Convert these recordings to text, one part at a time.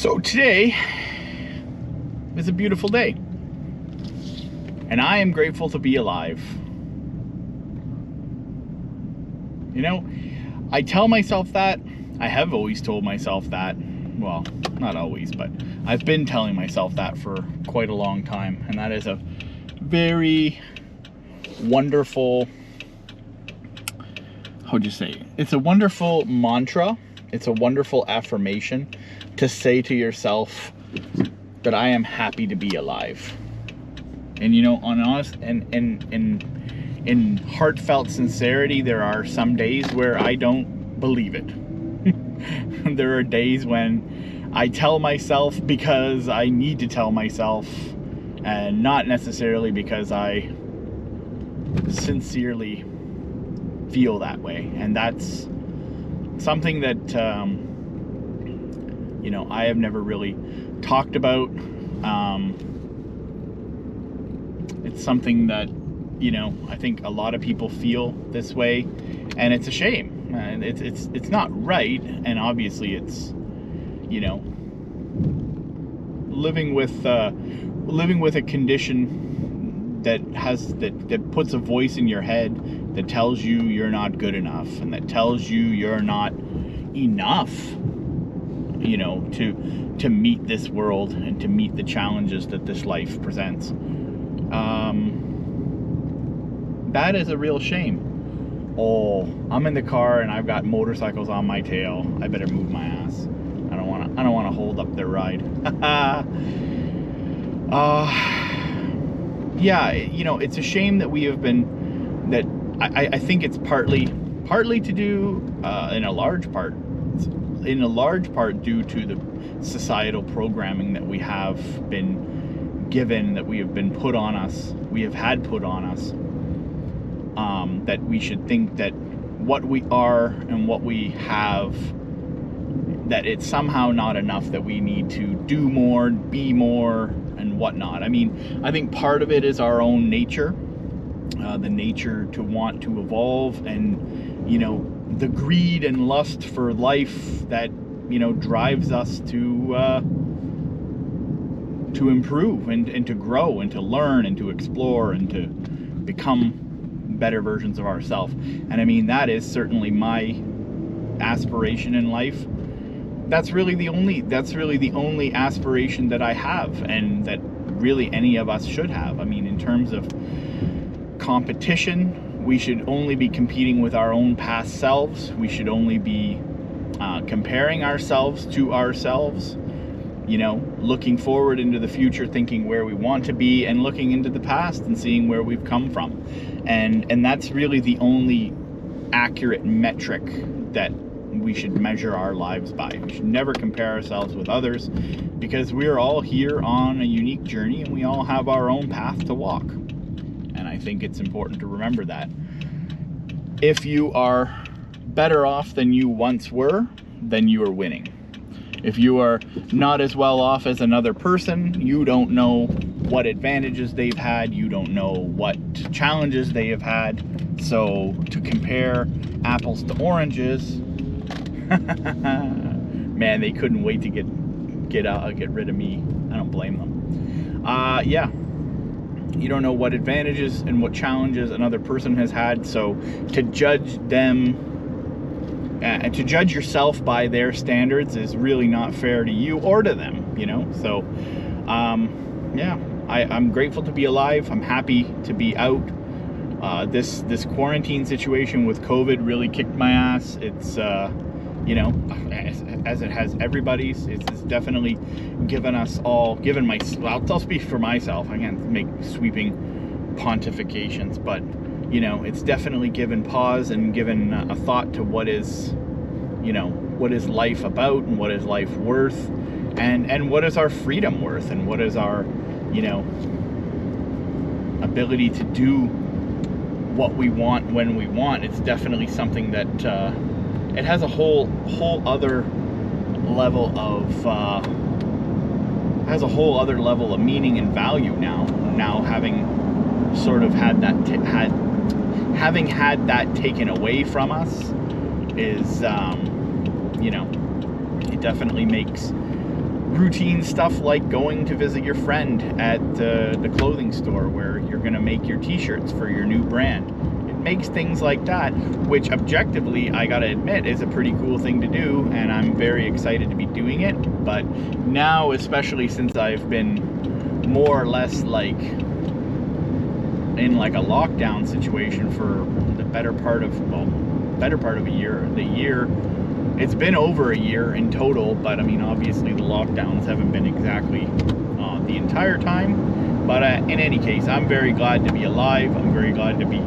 So today is a beautiful day, and I am grateful to be alive. You know, I tell myself that. I have always told myself that. Well, not always, but I've been telling myself that for quite a long time, and that is a very wonderful, how'd you say? It's a wonderful mantra. It's a wonderful affirmation to say to yourself that I am happy to be alive. And you know, on honest and in heartfelt sincerity, there are some days where I don't believe it. There are days when I tell myself because I need to tell myself, and not necessarily because I sincerely feel that way. And that's something that you know, I have never really talked about. It's something that, you know, I think a lot of people feel this way, and it's a shame. And it's not right, and obviously it's, you know, living with a condition that puts a voice in your head that tells you you're not good enough, and that tells you you're not enough, you know, to meet this world and to meet the challenges that this life presents. That is a real shame. Oh, I'm in the car and I've got motorcycles on my tail. I better move my ass. I don't want to hold up their ride. Yeah, you know, it's a shame that we have been, that I think it's partly to do in a large part due to the societal programming that we have been given, that we have been put on us, that we should think that what we are and what we have, that it's somehow not enough, that we need to do more, be more, and whatnot. I mean, I think part of it is our own nature, the nature to want to evolve, and, you know, the greed and lust for life that, you know, drives us to improve and to grow and to learn and to explore and to become better versions of ourselves. And I mean, that is certainly my aspiration in life. That's really the only aspiration that I have, and that really any of us should have. I mean, in terms of competition, we should only be competing with our own past selves. We should only be comparing ourselves to ourselves, you know, looking forward into the future, thinking where we want to be, and looking into the past and seeing where we've come from. And that's really the only accurate metric that we should measure our lives by. We should never compare ourselves with others, because we're all here on a unique journey, and we all have our own path to walk. And I think it's important to remember that. If you are better off than you once were, then you are winning. If you are not as well off as another person, you don't know what advantages they've had, you don't know what challenges they have had. So to compare apples to oranges, man, they couldn't wait to get rid of me. I don't blame them. Yeah, you don't know what advantages and what challenges another person has had. So to judge them, to judge yourself by their standards is really not fair to you or to them, you know. So yeah, I'm grateful to be alive. I'm happy to be out. This quarantine situation with COVID really kicked my ass. It's you know, as it has everybody's. It's definitely given us all, I'll speak for myself. I can't make sweeping pontifications, but you know, it's definitely given pause and given a thought to what is, you know, what is life about, and what is life worth, and what is our freedom worth, and what is our, you know, ability to do what we want when we want. It's definitely something that it has a whole other level of meaning and value now, having sort of had that having had that taken away from us is, you know, it definitely makes routine stuff like going to visit your friend at the clothing store where you're going to make your t-shirts for your new brand. It makes things like that, which objectively, I gotta admit, is a pretty cool thing to do, and I'm very excited to be doing it. But now, especially since I've been more or less like in like a lockdown situation for the better part of a year. It's been over a year in total, but I mean, obviously the lockdowns haven't been exactly the entire time. But in any case, I'm very glad to be alive. I'm very glad to be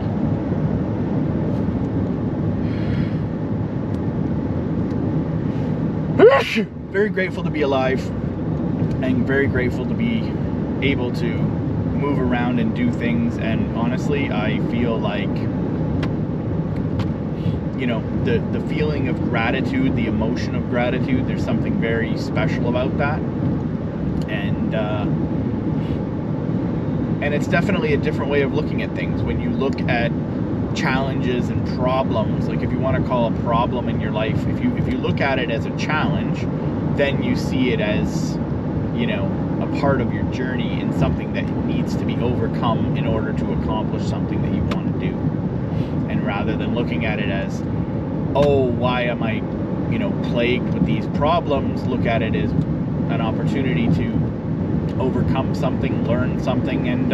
very grateful to be alive, and very grateful to be able to move around and do things. And honestly, I feel like, you know, the feeling of gratitude, the emotion of gratitude, there's something very special about that. And it's definitely a different way of looking at things. When you look at challenges and problems, like if you want to call a problem in your life, if you look at it as a challenge, then you see it as, you know, a part of your journey and something that needs to be overcome in order to accomplish something that you want to do. And rather than looking at it as, oh, why am I, you know, plagued with these problems, look at it as an opportunity to overcome something, learn something, and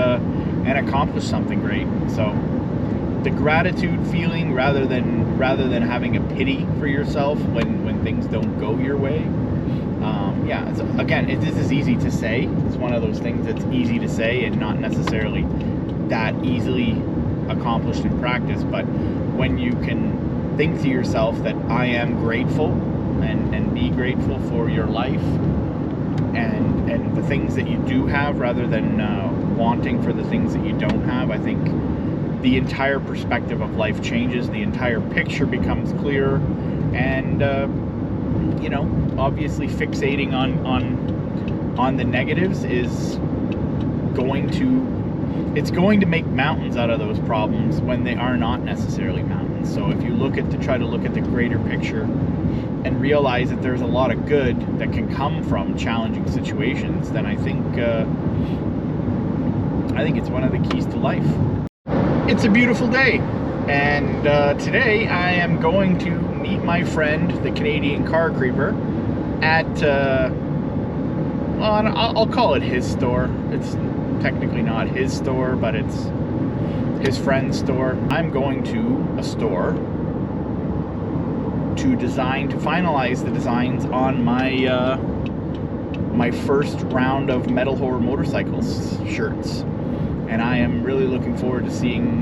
accomplish something great. So the gratitude feeling, rather than having a pity for yourself when things don't go your way. This is easy to say. It's one of those things that's easy to say and not necessarily that easily accomplished in practice. But when you can think to yourself that I am grateful, and be grateful for your life and the things that you do have, rather than wanting for the things that you don't have, I think the entire perspective of life changes. The entire picture becomes clearer, and you know, obviously fixating on the negatives is going to make mountains out of those problems when they are not necessarily mountains. So if you try to look at the greater picture and realize that there's a lot of good that can come from challenging situations, then I think it's one of the keys to life. It's a beautiful day, and today I am going to meet my friend, the Canadian car creeper, at I'll call it his store. It's technically not his store, but it's his friend's store. I'm going to a store to finalize the designs on my my first round of Metal Horror Motorcycles shirts, and I am really looking forward to seeing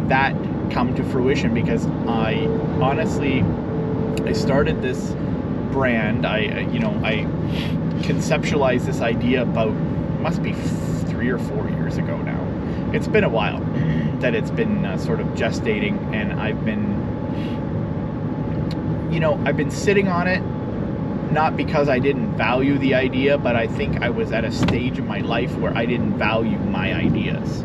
that come to fruition, because I started this brand. I conceptualized this idea about, must be 3 or 4 years ago now. It's been a while that it's been sort of gestating, and I've been sitting on it, not because I didn't value the idea, but I think I was at a stage in my life where I didn't value my ideas.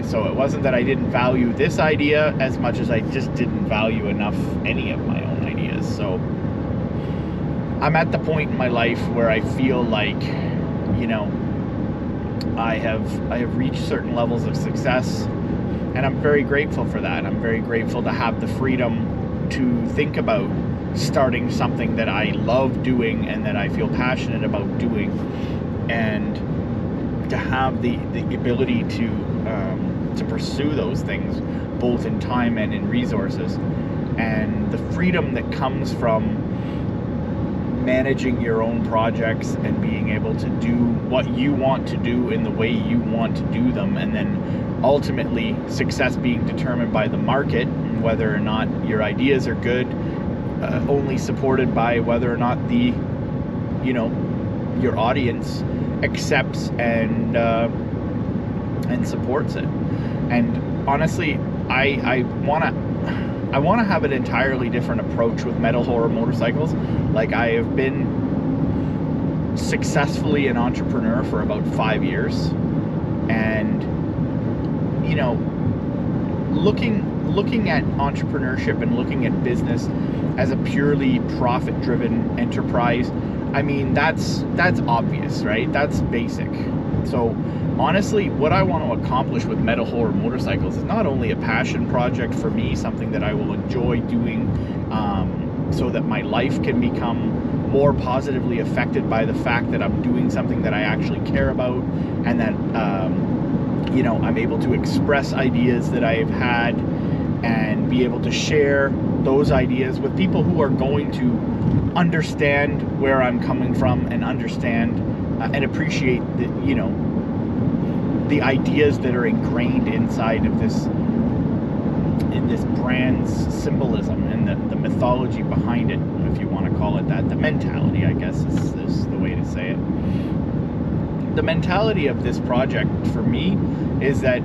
So it wasn't that I didn't value this idea as much as I just didn't value enough any of my own ideas. So I'm at the point in my life where I feel like, you know, I have reached certain levels of success, and I'm very grateful for that. I'm very grateful to have the freedom to think about starting something that I love doing and that I feel passionate about doing, and to have the ability to pursue those things, both in time and in resources, and the freedom that comes from managing your own projects and being able to do what you want to do in the way you want to do them, and then ultimately success being determined by the market, whether or not your ideas are good, only supported by whether or not your audience accepts and supports it. And honestly, I want to have an entirely different approach with Metal Horror Motorcycles. Like, I have been successfully an entrepreneur for about 5 years, and you know, looking at entrepreneurship and looking at business as a purely profit-driven enterprise, I mean, that's obvious, right? That's basic. So honestly, what I want to accomplish with Metal Horror Motorcycles is not only a passion project for me, something that I will enjoy doing, so that my life can become more positively affected by the fact that I'm doing something that I actually care about, and that you know, I'm able to express ideas that I've had and be able to share those ideas with people who are going to understand where I'm coming from and understand and appreciate the, you know, the ideas that are ingrained inside of this, in this brand's symbolism and the mythology behind it, if you want to call it that. The mentality, I guess, is the way to say it. The mentality of this project for me is that,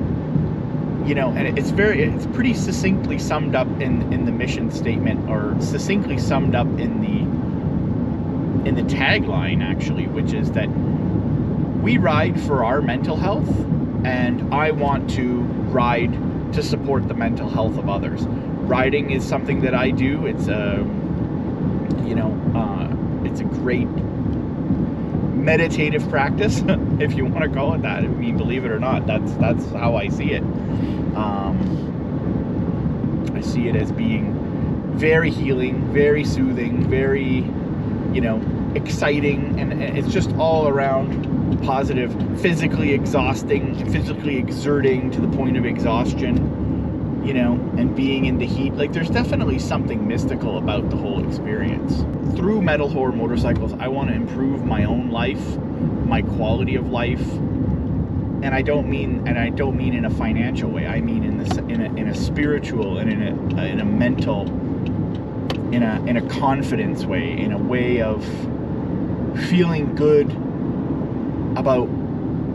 you know, and it's pretty succinctly summed up in the mission statement, or succinctly summed up in the tagline, actually, which is that we ride for our mental health, and I want to ride to support the mental health of others. Riding is something that I do. It's you know, it's a great meditative practice, if you want to call it that. I mean, believe it or not, that's how I see it. I see it as being very healing, very soothing, very, you know, exciting, and it's just all around positive, physically exhausting, physically exerting to the point of exhaustion, you know, and being in the heat. Like, there's definitely something mystical about the whole experience. Through Metal Horror Motorcycles, I want to improve my own life, my quality of life, and I don't mean in a financial way. I mean in a spiritual and in a mental, in a confidence way, in a way of feeling good about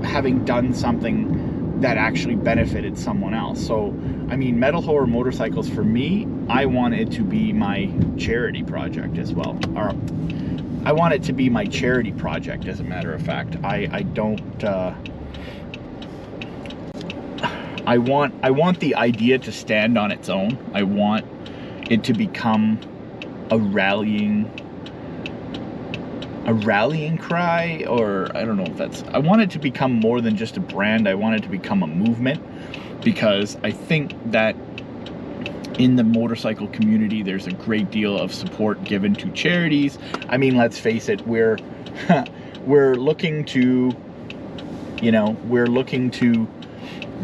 having done something that actually benefited someone else. So, I mean, Metal Horror Motorcycles, for me, I want it to be my charity project as well. Or I want it to be my charity project, as a matter of fact. I want the idea to stand on its own. I want it to become a rallying cry, or I don't know if that's, I want it to become more than just a brand. I want it to become a movement, because I think that in the motorcycle community, there's a great deal of support given to charities. I mean, let's face it, we're looking to, you know, we're looking to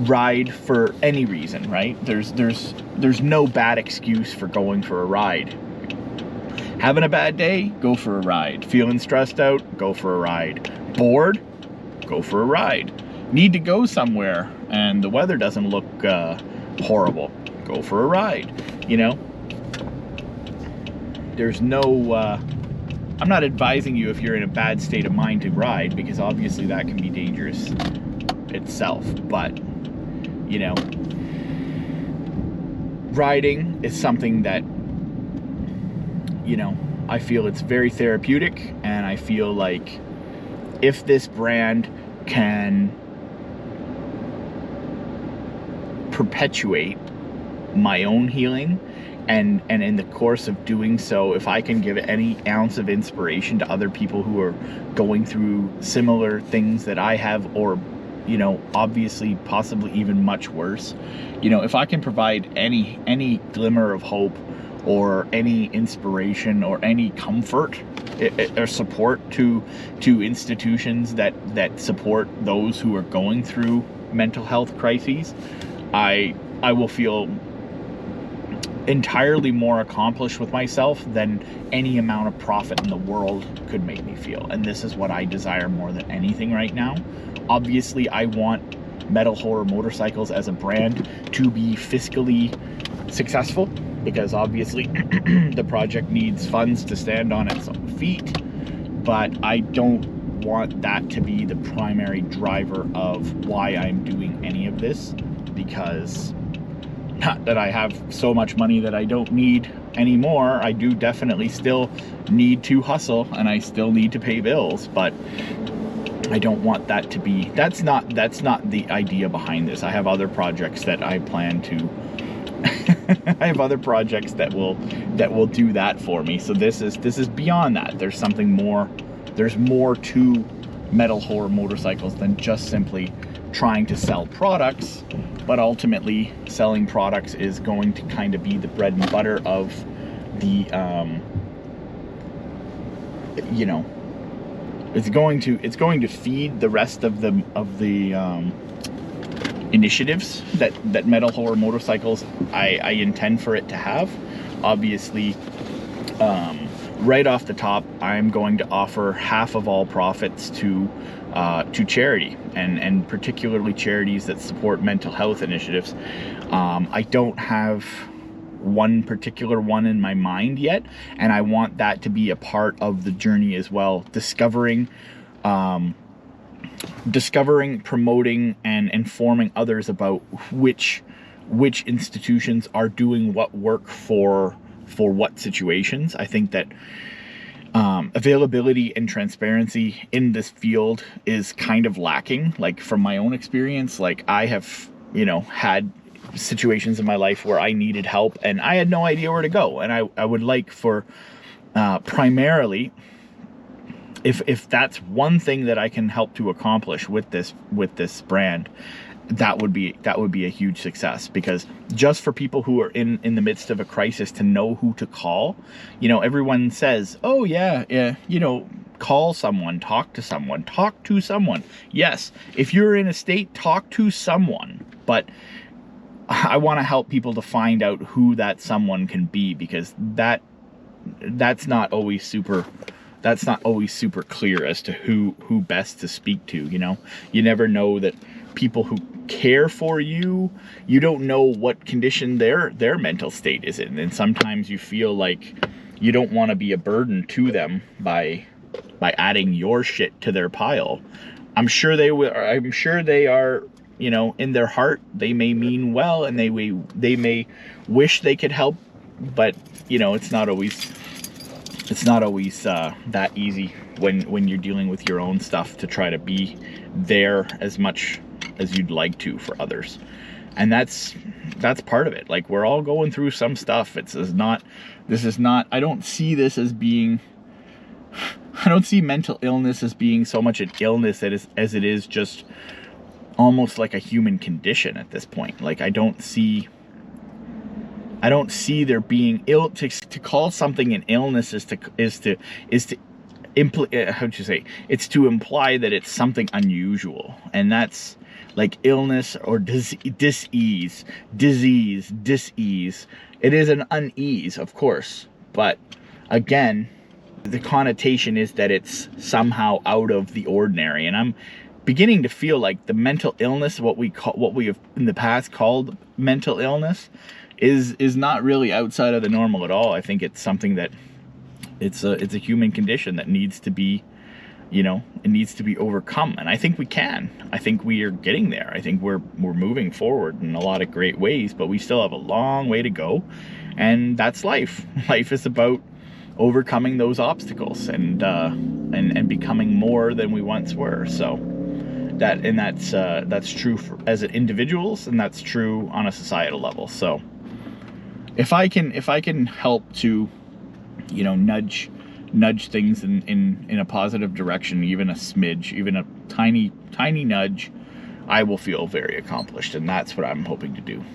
ride for any reason, right? There's no bad excuse for going for a ride. Having a bad day, go for a ride. Feeling stressed out, go for a ride. Bored, go for a ride. Need to go somewhere and the weather doesn't look horrible, go for a ride. You know, there's no I'm not advising you, if you're in a bad state of mind, to ride, because obviously that can be dangerous itself. But, you know, riding is something that, you know, I feel it's very therapeutic, and I feel like if this brand can perpetuate my own healing, and in the course of doing so, if I can give any ounce of inspiration to other people who are going through similar things that I have, or, you know, obviously possibly even much worse, you know, if I can provide any glimmer of hope, or any inspiration, or any comfort or support to institutions that support those who are going through mental health crises, I will feel entirely more accomplished with myself than any amount of profit in the world could make me feel. And this is what I desire more than anything right now. Obviously, I want Metal Horror Motorcycles as a brand to be fiscally successful, because obviously the project needs funds to stand on its own feet, but I don't want that to be the primary driver of why I'm doing any of this, because not that I have so much money that I don't need anymore. I do definitely still need to hustle, and I still need to pay bills, but I don't want that to be, that's not the idea behind this. I have other projects that I plan to I have other projects that will do that for me. So this is beyond that. There's something more there's more to metal horror motorcycles than just simply trying to sell products, but ultimately selling products is going to kind of be the bread and butter of the you know, it's going to feed the rest of the initiatives that metal horror motorcycles I intend for it to have. Obviously, right off the top, I'm going to offer half of all profits to charity, and particularly charities that support mental health initiatives. I don't have one particular one in my mind yet, and I want that to be a part of the journey as well. Discovering, promoting, and informing others about which institutions are doing what work for what situations. I think that availability and transparency in this field is kind of lacking. Like, from my own experience, like, I have, had situations in my life where I needed help and I had no idea where to go. And I would like for primarily, if that's one thing that I can help to accomplish with this brand, that would be a huge success. Because just for people who are in the midst of a crisis to know who to call, everyone says, oh yeah, call someone, talk to someone. Yes, if you're in a state, talk to someone, but I want to help people to find out who that someone can be, because that's not always super clear as to who best to speak to. You never know that people who care for you, you don't know what condition their mental state is in, and sometimes you feel like you don't want to be a burden to them by adding your shit to their pile. I'm sure they are, in their heart, they may mean well, and they may wish they could help, but it's not always that easy when you're dealing with your own stuff to try to be there as much as you'd like to for others. And that's part of it. Like, we're all going through some stuff. This is not, I don't see mental illness as being so much an illness as it is just almost like a human condition at this point. Like, I don't see there being ill to call something an illness is to it's to imply that it's something unusual, and that's like illness or disease. It is an unease, of course, but again, the connotation is that it's somehow out of the ordinary, and I'm beginning to feel like the mental illness, what we have in the past called mental illness, is not really outside of the normal at all. I think it's something that it's a human condition that needs to be, it needs to be overcome, and I think we can. I think we are getting there. I think we're moving forward in a lot of great ways, but we still have a long way to go, and that's life. Life is about overcoming those obstacles and becoming more than we once were. So that's true as individuals, and that's true on a societal level. So if I can help to, nudge things in a positive direction, even a smidge, even a tiny nudge, I will feel very accomplished, and that's what I'm hoping to do.